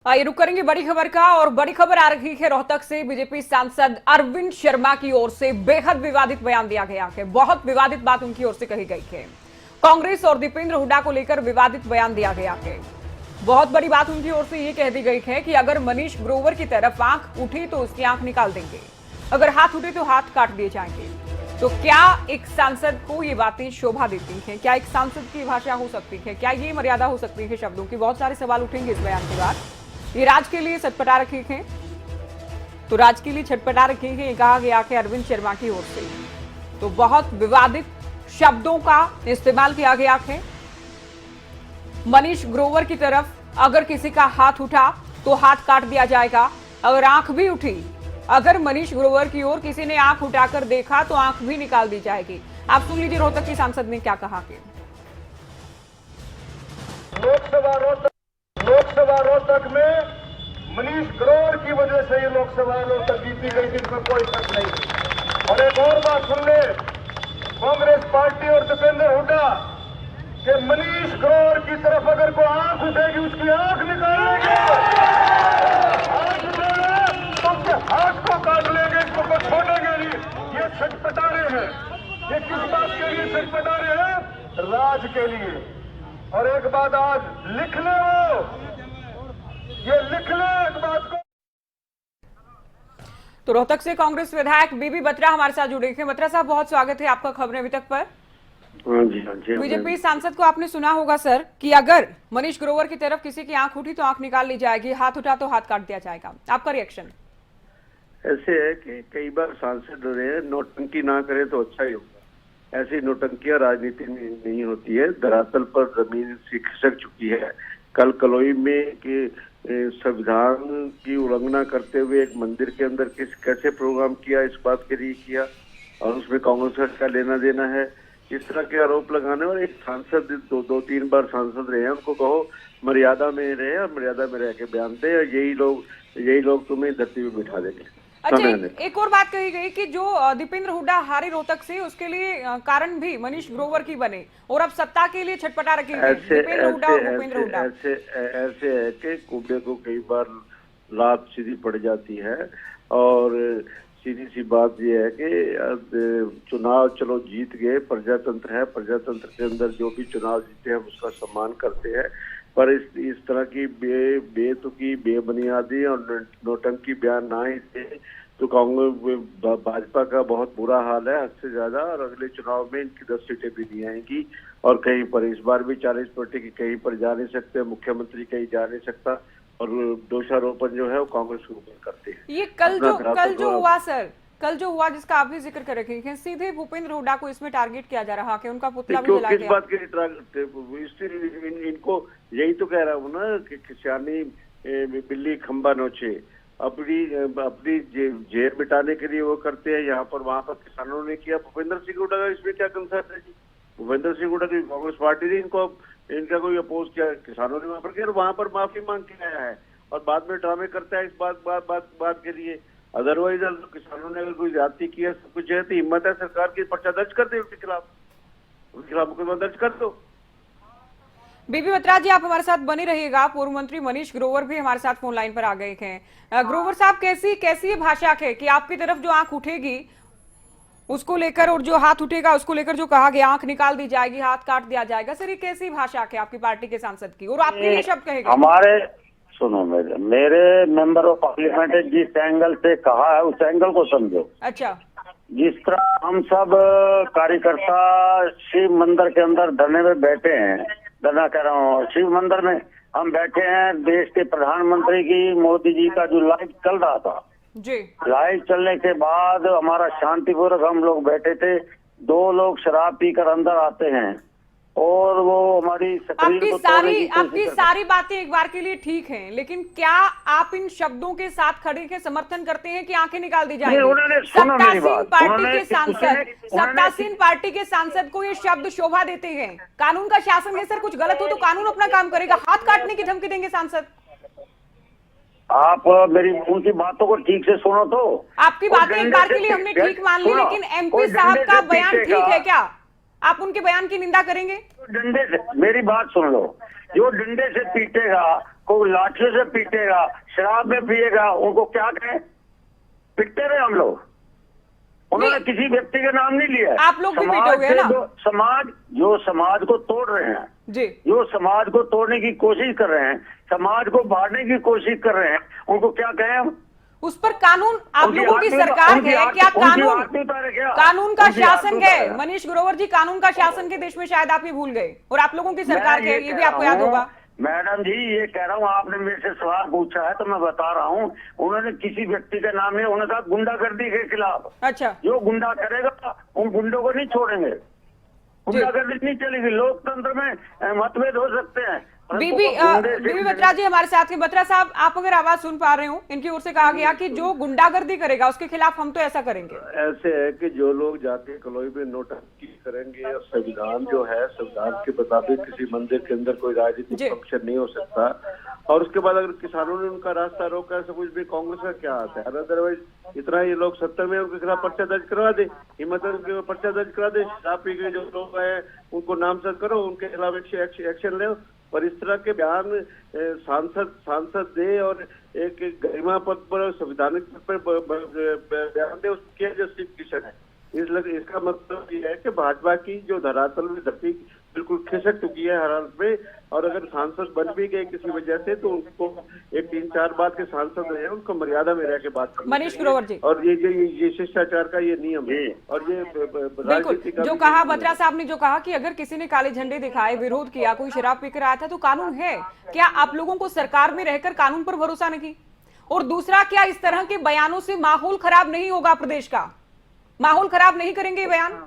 आइए रुक करेंगे बड़ी खबर का। और बड़ी खबर आ रही है रोहतक से। बीजेपी सांसद अरविंद शर्मा की ओर से बेहद विवादित बयान दिया गया है। बहुत विवादित बात उनकी ओर से कही गई है। कांग्रेस और दीपेंद्र हुड्डा को लेकर विवादित बयान दिया गया है। बहुत बड़ी बात उनकी ओर से ये कह दी गई है कि अगर मनीष ग्रोवर की तरफ आंख उठी तो उसकी आंख निकाल देंगे, अगर हाथ उठे तो हाथ काट दिए जाएंगे। तो क्या एक सांसद को ये बातें शोभा देती हैं? क्या एक सांसद की भाषा हो सकती है? क्या ये मर्यादा हो सकती है शब्दों की? बहुत सारे सवाल उठेंगे इस बयान के बाद। ये राज के लिए छटपटा रखे हैं, तो राज के लिए छटपटा रखे हैं, ये कहा गया कि अरविंद शर्मा की ओर से तो बहुत विवादित शब्दों का इस्तेमाल किया गया है। मनीष ग्रोवर की तरफ अगर किसी का हाथ उठा तो हाथ काट दिया जाएगा, अगर आंख भी उठी, अगर मनीष ग्रोवर की ओर किसी ने आंख उठाकर देखा तो आंख भी निकाल दी जाएगी। आप सुन लीजिए रोहतक की सांसद ने क्या कहा कि लोकसभा रोहतक में मनीष ग्रोवर की वजह से ये लोकसभा रोहतक जीती गई, जिसमें कोई शक नहीं। और एक और बात सुन ले, कांग्रेस पार्टी और दीपेंद्र हुड्डा कि मनीष ग्रोवर की तरफ अगर कोई आंख उठेगी उसकी आंख निकालेंगे, हाथ उठेगा तो उसके हाथ को काट लेंगे, इसको कोई छोड़ेंगे नहीं। ये छटपटा रहे हैं। ये किस बात के लिए छटपटा रहे हैं? राज के लिए। और एक बात आज लिख ले, ये लिख ले एक बात को। तो रोहतक से कांग्रेस विधायक बीबी बत्रा हमारे साथ जुड़े हैं। बत्रा साहब, बहुत स्वागत है आपका खबरें अभी तक पर। हाँ जी। बीजेपी सांसद को आपने सुना होगा सर कि अगर मनीष ग्रोवर की तरफ किसी की आंख उठी तो आंख निकाल ली जाएगी, हाथ उठा तो हाथ काट दिया जाएगा। आपका रिएक्शन? ऐसे है कि कई बार सांसद रहे नोटंकी ना करे तो अच्छा ही होगा। ऐसी नोटंकियां राजनीति में नहीं होती है, धरातल पर जमीन खिसक चुकी है। कल कलोई में कि संविधान की उल्लंघना करते हुए एक मंदिर के अंदर कैसे प्रोग्राम किया, इस बात के लिए किया, और उसमें कांग्रेस का लेना देना है। इस तरह के आरोप लगाने, और एक सांसद दो तीन बार सांसद रहे हैं, उनको कहो मर्यादा में रहे और मर्यादा में रह के बयान दे, यही लोग तुम्हें धरती पे बिठा देंगे। अच्छा, एक और बात कही गई कि जो दीपेंद्र हुड्डा हारे रोहतक से, उसके लिए कारण भी मनीष ग्रोवर की बने और अब सत्ता के लिए छटपटा रखी गई दीपेंद्र हुड्डा और भूपेंद्र हुड्डा। ऐसे है कि कुब्बे को कई बार लात सीधी पड़ जाती है, और सीधी सी बात यह है कि चुनाव चलो जीत गए, प्रजातंत्र है, प्रजातंत्र के अंदर जो भी चुनाव जीते हैं उसका सम्मान करते हैं, पर इस तरह की बेतुकी बेबुनियादी और नोटंकी बयान ना ही थे तो कांग्रेस भाजपा का बहुत बुरा हाल है, हद से ज्यादा। और अगले चुनाव में इनकी 10 सीटें भी नहीं आएंगी, और कहीं पर इस बार भी 40 पार्टी की कहीं पर जा नहीं सकते, मुख्यमंत्री कहीं जा नहीं सकता, और दोषारोपण जो है वो कांग्रेस के ऊपर करते हैं। ये कल जो हुआ सर, कल जो हुआ जिसका आप भी जिक्र कर रखे हैं, सीधे भूपेंद्र हुड्डा को इसमें टारगेट किया जा रहा है, उनका पुतला भी जला गया। किस बात के इनको यही तो कह रहा हूँ ना कि किसानी बिल्ली खंबा नोचे, अपनी जेब मिटाने के लिए वो करते हैं। यहाँ पर वहां पर किसानों ने किया, भूपेंद्र सिंह हुड्डा का इसमें क्या कंसर्न है जी? भूपेंद्र सिंह हुड्डा की कांग्रेस पार्टी ने इनका कोई अपोज किया, किसानों ने वहां पर किया, वहां पर माफी मांग के आया है, और बाद में ड्रामे करता है इस बात के लिए। अदरवाइज किसानों ने अगर कोई ज्यादती की है, सब कुछ है, तो हिम्मत है सरकार की, पर्चा दर्ज कर दे उनके खिलाफ मुकदमा दर्ज कर दो। बीबी बत्रा जी, आप हमारे साथ बने रहिएगा। पूर्व मंत्री मनीष ग्रोवर भी हमारे साथ फोन लाइन पर आ गए हैं। ग्रोवर साहब, कैसी ये भाषा है कि आपकी तरफ जो आंख उठेगी उसको लेकर, और जो हाथ उठेगा उसको लेकर जो कहा गया आंख निकाल दी जाएगी, हाथ काट दिया जाएगा, सर ये कैसी भाषा है आपकी पार्टी के सांसद की, और आपके लिए शब्द कहेगा? हमारे सुनो, मेरे मेंबर ऑफ पार्लियामेंट ने जिस एंगल से कहा है उस एंगल को समझो। अच्छा, जिस तरह हम सब कार्यकर्ता शिव मंदिर के अंदर धरने में बैठे हैं, धरना कह रहा हूँ, शिव मंदिर में हम बैठे हैं, देश के प्रधानमंत्री की, मोदी जी का जो लाइव चल रहा था जी, लाइव चलने के बाद हमारा शांतिपूर्वक हम लोग बैठे थे। 2 लोग शराब पीकर अंदर आते हैं और वो हमारी आपकी सारी बातें एक बार के लिए ठीक हैं, लेकिन क्या आप इन शब्दों के साथ खड़े के समर्थन करते हैं कि आंखें निकाल दी जाएंगी? सत्तासीन पार्टी के सांसद को ये शब्द शोभा देते हैं। कानून का शासन है सर, कुछ गलत हो तो कानून अपना काम करेगा, हाथ काटने की धमकी देंगे सांसद? आप मेरी उनकी बातों को ठीक से सुनो तो। आपकी बातें एक बार के लिए हमने ठीक मान ली, लेकिन एमपी साहब का बयान ठीक है क्या? आप उनके बयान की निंदा करेंगे? डंडे से, मेरी बात सुन लो, जो डंडे से पीटेगा कोई लाठियों से पीटेगा, शराब में पिएगा, उनको क्या कहें? पिटते रहे हम लोग। उन्होंने किसी व्यक्ति का नाम नहीं लिया। आप लोग भी पीटोगे ना? जो समाज को तोड़ रहे हैं जी, जो समाज को तोड़ने की कोशिश कर रहे हैं, समाज को बांटने की कोशिश कर रहे हैं, उनको क्या कहें हम? उस पर कानून आप लोगों की सरकार है क्या? कानून का शासन है मनीष ग्रोवर जी, कानून का शासन के देश में शायद आप ये भूल गए, और आप लोगों की सरकार है, ये भी आपको याद होगा। मैडम जी, ये कह रहा हूँ, आपने मेरे से सवाल पूछा है तो मैं बता रहा हूँ, उन्होंने किसी व्यक्ति का नाम नहीं, उन्होंने कहा गुंडागर्दी के खिलाफ। अच्छा, जो गुंडा करेगा उन गुंडों को नहीं छोड़ेंगे, गुंडागर्दी नहीं चलेगी। लोकतंत्र में मतभेद हो सकते हैं। बीबी बत्रा जी हमारे साथ हैं। बत्रा साहब, आप अगर आवाज सुन पा रहे हो, इनकी ओर से कहा गया कि जो गुंडागर्दी करेगा उसके खिलाफ हम तो ऐसा करेंगे। ऐसे है कि जो लोग जाके कलोई में नोटंकी करेंगे, और संविधान जो है, संविधान के मुताबिक किसी मंदिर के अंदर कोई राजनीतिक फंक्शन नहीं हो सकता। और उसके बाद अगर किसानों ने उनका रास्ता रोका, सब कुछ भी कांग्रेस का क्या आता है? अदरवाइज इतना ये लोग सत्ता में, उनके खिलाफ पर्चा दर्ज करवा दे, हिम्मत उनके पर्चा दर्ज करा दे। शराब पी के जो लोग हैं उनको नामजद करो, उनके खिलाफ एक्शन ले। पर इस तरह के बयान सांसद दे और एक गरिमा पद पर, संवैधानिक पद पर बयान दे, उसकी जस्टिफिकेशन है। इसका मतलब ये है कि भाजपा की जो धरातल में धरती बिल्कुल खिसक चुकी है हर हाल में। और अगर सांसद बन भी गए किसी वजह से, तो उनको एक 3-4 बार के सांसद रहे हैं, उनको मर्यादा में रह के बात करनी मनीष ग्रोवर जी, और ये शिष्टाचार का ये नियम है। और ये बिल्कुल जो कहा बत्रा साहब ने, जो कहा कि अगर किसी ने काले झंडे दिखाए, विरोध किया, कोई शराब पीकर आया था तो कानून है। क्या आप लोगों को सरकार में रहकर कानून पर भरोसा नहीं? और दूसरा, क्या इस तरह के बयानों से माहौल खराब नहीं होगा? प्रदेश का माहौल खराब नहीं करेंगे बयान?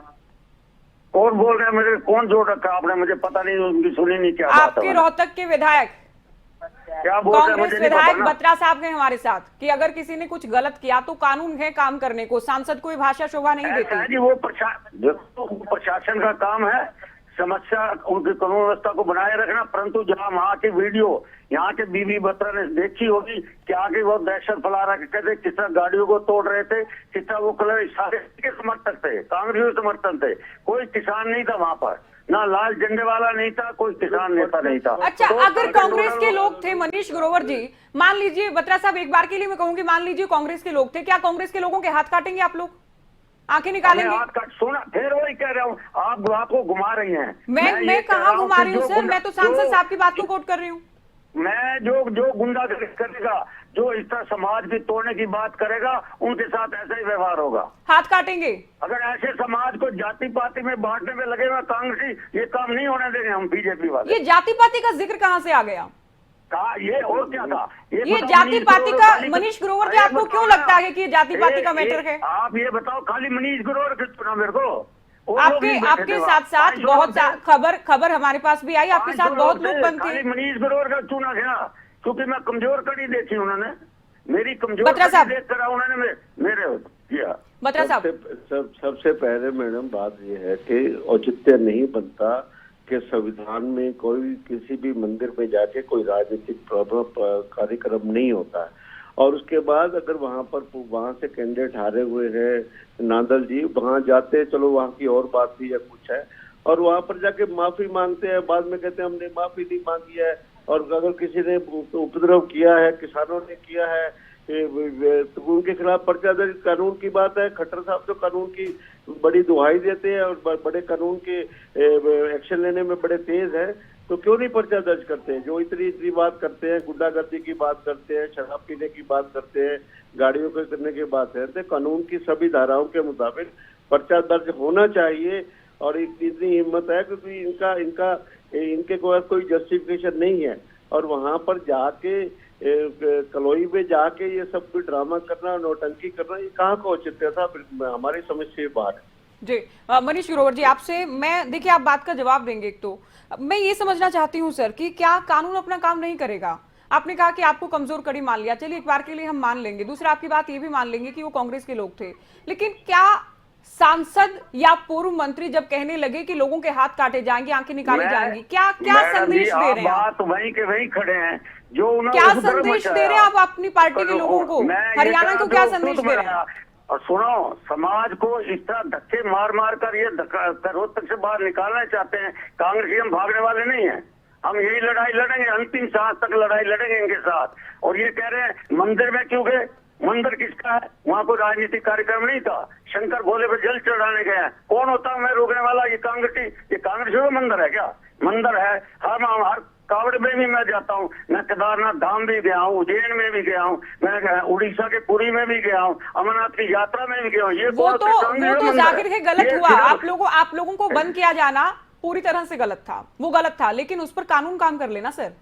कौन बोल रहे हैं? मुझे कौन जोड़ रखा आपने? मुझे पता नहीं, उनकी सुनी नहीं। क्या आपके रोहतक के विधायक, क्या बोल रहे हैं? कांग्रेस विधायक बत्रा साहब हैं हमारे साथ, कि अगर किसी ने कुछ गलत किया तो कानून है काम करने को, सांसद कोई भाषा शोभा नहीं देती जी। वो प्रशासन का काम है समस्या, उनकी कानून व्यवस्था को बनाए रखना। परंतु जहां वहां की वीडियो यहाँ के बीबी बत्रा ने देखी होगी कि आगे वो दहशत फैला रखे थे, किस तरह गाड़ियों को तोड़ रहे थे, किस तरह वो कलर सारे के समर्थक थे, कांग्रेस समर्थन थे। कोई किसान नहीं था वहां पर, ना लाल झंडे वाला नहीं था, कोई किसान नेता नहीं था। अच्छा, अगर कांग्रेस के लोग थे मनीष ग्रोवर जी, मान लीजिए बत्रा साहब, एक बार के लिए मैं कहूंगी, मान लीजिए कांग्रेस के लोग थे, क्या कांग्रेस के लोगों के हाथ काटेंगे आप लोग? आंखें निकालेंगे? हाथ काट, सुना, फिर वही कह रहा हूँ, आप आपको घुमा रही हैं। मैं कहाँ घुमा रही हूँ सर? मैं तो सांसद साहब की बात को कोट कर रही हूँ। मैं जो गुंडागर्दी करेगा, जो इस तरह समाज की तोड़ने की बात करेगा, उनके साथ ऐसा ही व्यवहार होगा, हाथ काटेंगे। अगर ऐसे समाज को जाति पाति में बांटने में लगेगा कांग्रेस, ये काम नहीं होने देंगे हम बीजेपी वाले। ये जाति पाति का जिक्र कहाँ से आ गया? ये और क्या था? ये जाति पाति का, मनीष ग्रोवर जी, आपको क्यों लगता है कि ये जाति पाति का मैटर है? आप ये बताओ, खाली मनीष ग्रोवर के चुना मेरे को? आपके साथ साथ बहुत खबर हमारे पास भी आई, आपके साथ बहुत लोग बंद थे। मनीष ग्रोवर का चुना गया क्योंकि मैं कमजोर कड़ी देखी, उन्होंने मेरी कमजोर बत्रा साहब देख कर उन्होंने मेरे किया। बत्रा साहब, सबसे पहले मैडम बात यह है कि औचित्य नहीं बनता कि संविधान में कोई किसी भी मंदिर में जाके कोई राजनीतिक कार्यक्रम नहीं होता है। और उसके बाद अगर वहां से कैंडिडेट हारे हुए हैं नांदल जी, वहां जाते, चलो वहां की और बात थी या कुछ है, और वहां पर जाके माफी मांगते हैं, बाद में कहते हैं हमने माफी नहीं मांगी है। और अगर किसी ने उपद्रव किया है, किसानों ने किया है, तो उनके खिलाफ पर्चा दर्ज, कानून की बात है। खट्टर साहब तो कानून की बड़ी दुहाई देते हैं और बड़े कानून के एक्शन लेने में बड़े तेज है, तो क्यों नहीं पर्चा दर्ज करते हैं? जो इतनी बात करते हैं, गुंडागर्दी की बात करते हैं, शराब पीने की बात करते हैं, गाड़ियों को करने की बात है, तो कानून की सभी धाराओं के मुताबिक पर्चा दर्ज होना चाहिए। और इतनी हिम्मत है क्योंकि इनके कोई जस्टिफिकेशन नहीं है। और वहां पर जाके कलोई में जाके ये सब भी ड्रामा करना, नौटंकी करना, ये कहाँ का औचित्य था? हमारी समझ से बाहर है जी। मनीष ग्रोवर जी, आपसे मैं, देखिए आप बात का जवाब देंगे, एक तो मैं ये समझना चाहती हूँ सर कि क्या कानून अपना काम नहीं करेगा? आपने कहा कि आपको कमजोर कड़ी मान लिया, चलिए एक बार के लिए हम मान लेंगे। दूसरा, आपकी बात ये भी मान लेंगे कि वो कांग्रेस के लोग थे, लेकिन क्या सांसद या पूर्व मंत्री जब कहने लगे कि लोगों के हाथ काटे जाएंगे, आंखें निकाली जाएंगी, क्या संदेश दे रहे हैं आप? वहीं के वहीं खड़े हैं जो क्या संदेश दे रहे हैं आप अपनी पार्टी के लोगों को? हरियाणा को क्या संदेश दे रहे हैं? और सुनो, समाज को इस तरह धक्के मार कर ये रोहतक से बाहर निकालना चाहते हैं। कांग्रेसी हम भागने वाले नहीं हैं, हम यही लड़ाई लड़ेंगे, अंतिम सांस तक लड़ाई लड़ेंगे इनके साथ। और ये कह रहे हैं मंदिर में क्यों गए? मंदिर किसका है? वहाँ कोई राजनीतिक कार्यक्रम नहीं था, शंकर भोले पर जल चढ़ाने गए हैं। कौन होता है मैं रोकने वाला? ये कांग्रेस का मंदिर है क्या? मंदिर है। हर कावड़ में भी मैं जाता हूँ, मैं केदारनाथ धाम भी गया हूँ, उज्जैन में भी गया हूँ, मैं उड़ीसा के पुरी में भी गया हूँ, अमरनाथ की यात्रा में भी गया हूँ। ये वो तो जाहिर है गलत हुआ। आप लोगों को बंद किया जाना पूरी तरह से गलत था, वो गलत था, लेकिन उस पर कानून काम कर लेना सर।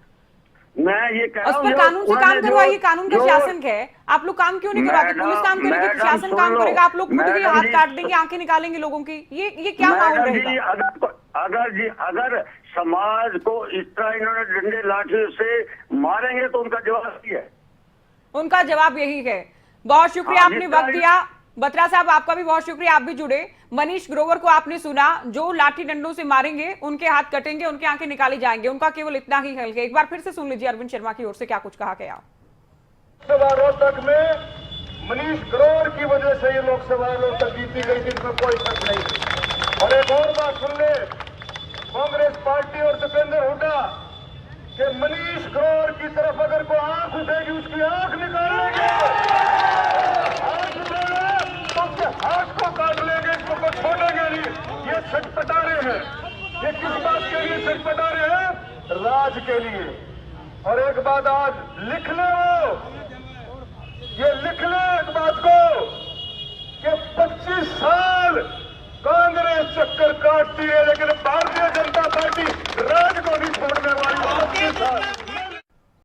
मैं ये कह रहा हूँ उस पर कानून से काम करवाइए, कानून का शासन है। आप लोग काम क्यों नहीं करवाते? पुलिस काम करेगी, प्रशासन काम करेगा, आप लोग खुद ही हाथ काट देंगे, आंखें निकालेंगे लोगों की। ये क्या माहौल रहेगा? अगर समाज को इस तरह इन्होंने डंडे लाठियों से मारेंगे तो उनका जवाब ही है। उनका जवाब यही है। बहुत शुक्रिया, आपने वक्त दिया। बत्रा साहब, आपका भी बहुत शुक्रिया, आप भी जुड़े। मनीष ग्रोवर को आपने सुना, जो लाठी डंडों से मारेंगे उनके हाथ कटेंगे, उनके आंखें निकाली जाएंगे, उनका केवल इतना ही हल है। एक बार फिर से सुन लीजिए अरविंद शर्मा की ओर से क्या कुछ कहा गया। लोकसभा रोहतक में मनीष ग्रोवर की वजह से ये लोकसभा रोहतक जीती गई, जिसमें कोई शक नहीं। और एक और बात सुन ले, कांग्रेस पार्टी और दीपेंद्र हुड्डा के मनीष ग्रोवर की तरफ अगर कोई आंख उठेगी उसकी आंख निकालेंगे, आंख उठेगा तो उसके हाथ को काट लेंगे, इसको कोई छोड़ेंगे नहीं। ये सच पटा रहे हैं। ये किस बात के लिए सच पटा रहे हैं? राज के लिए। और एक बात आज लिख ले, वो ये लिख ले,